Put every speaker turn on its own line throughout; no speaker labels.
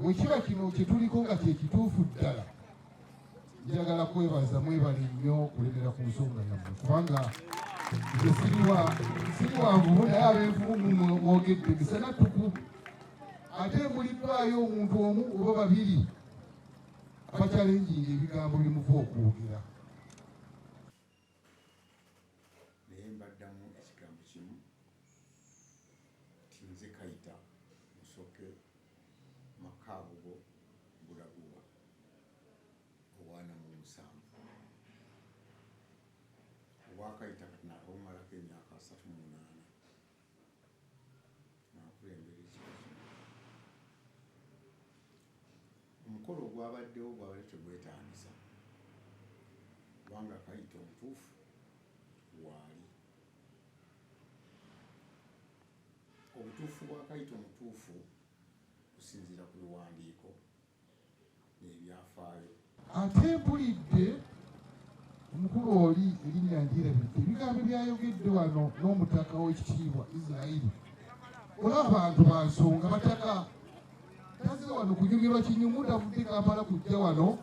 wekiba kino kyetuliko nga kyekituufu ddala njagala kwebaza mwebale nnyo kulemera ku nsonga yammwe kubanga siri wanvubu naye ab'envubu mwogedde misana tuku ate muliddwayo omuntu omu oba babiri abakyalenjinga ebigambo bimuva okwogera.
Naye mbaddamu ekigambo kimu ti nze Kayita musoke makaabugo bulaguwa obwana mu musanvu obwakayita kati nabumalako emyaka 38 nakulembera ekiro kino. Omukolo ogwabaddewo gwabadde tegwetaanisa kubanga Kayita omutuufu waali. Obutuufu bwa Kayita omutuufu kusinziira ku biwandiiko n'ebyafaayo.
Ate mpulidde omukulu oli erinnya ndirabidde ebigambo byayogedde wano n'omutaka w'ekitiibwa Israeli olaba abantu bansonga bataka taze wano kunyumirwa kinyumu tavudde Kampala kujja wano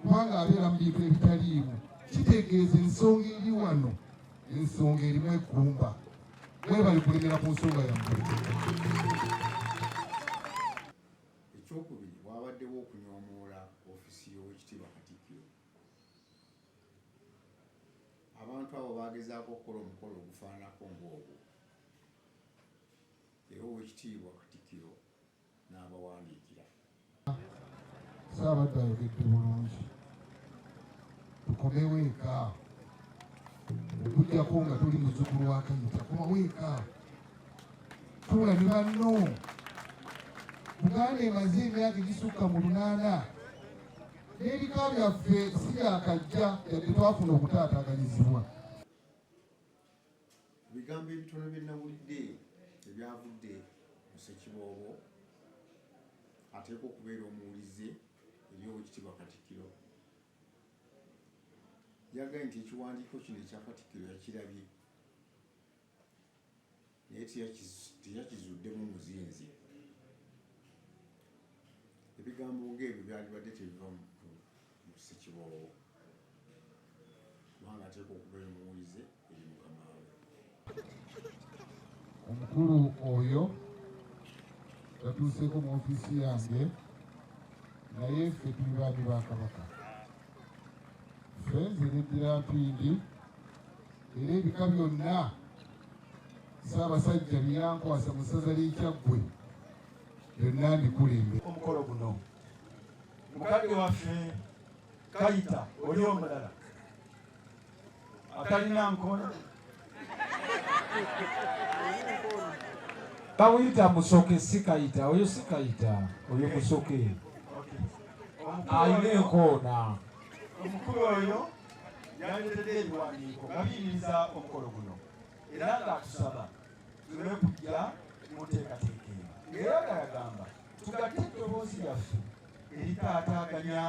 kubanga abeera mu bintu ebitaliimu. Kitegeeza ensonga eri wano ensonga erimu eggumba. Mwebali kulemera ku nsonga yammwe.
Ekyokubiri wabaddewo okunyoomoola ofiisi y'owekitiibwa Katikiro. Abantu abo bagezaako okukola omukolo ogufaananako ng'ogwo era owekitiibwa Katikiro n'abawandiikira.
Saabadde ayogedde bulungi tukomewo eka okujjako nga tuli muzzukulu wa Kayita komawo eka tuula ne banno. Buganda emaze emyaka egisukka mu 8 n'ebika byaffe si byakajja yadde twafuna okutaataaganyizibwa.
Ebigambo ebitono bye nawulidde ebyavudde mu Ssekibobo ateekwa okubeera omuwulize eri owekitiibwa Katikiro. Yagaye nti ekiwandiiko kino ekya Katikiro yakirabye naye teyakizuddemu muzinzi. Ebigambo ng'ebyo byalibadde tebiva mu Ssekibobo kubanga ateekwa okubeera omuwulize eri mukama we.
Omukulu oyo yatuuseeko mu ofiisi yange naye ffe tuli baami ba Kabaka. Ffe nze neddira mpindi era ebika byonna Ssaabasajja byankwasa mu ssaza ly'Ekyaggwe byonna mbikulembe.
Omukolo guno mukadde waffe Kayita oli omulala atalina nkono
bawuyita musoke si Kayita, oyo si Kayita, oyo musoke ayina enkoona.
omukulu oyo yaleetedde ebiwandiiko nga biyimiriza omukolo guno era ng'atusaba tuleme kujja muteekateeka eno era nga yagamba tugatte eddoboozi lyaffe eritaataaganya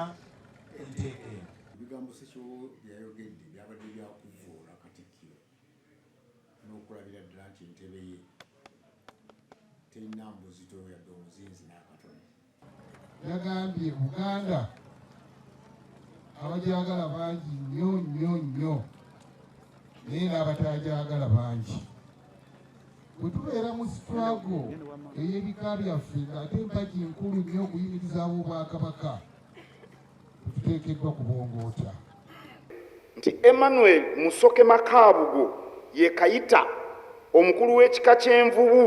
enteeka eno.
Ebigambo Ssekibobo byayogedde byabadde byakuvvoola Katikiro n'okulabira ddala nti entebe ye terina mbuzito yadde omuzinzi n'akatono.
Yagambye Buganda abagyagala bangi nnyo nnyo nnyo naye n'abatagyagala bangi. Bwe tubeera mu sitwago ey'ebika byaffe ng'ate empagi enkulu nnyo okuyimiriza ab'Obwakabaka tuteekeddwa kubongoota
nti Emmanuel Musoke Makaabugo ye Kayita omukulu w'ekika ky'envubu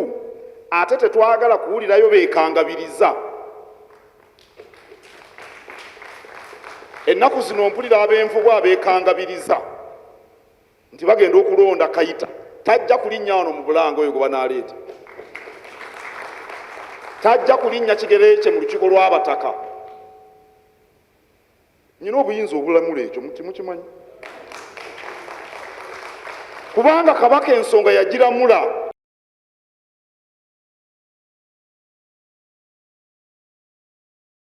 ate tetwagala kuwulirayo beekangabiriza. Ennaku zino mpulira ab'envubu abeekangabiriza nti bagenda okulonda Kayita. Tajja kulinnya wano mu Bulange oyo gwe banaaleeta, tajja kulinnya kigere kye mu lukiiko lw'abataka. Nyina obuyinza obulamula ekyo mukimanyi kubanga Kabaka ensonga yagiramula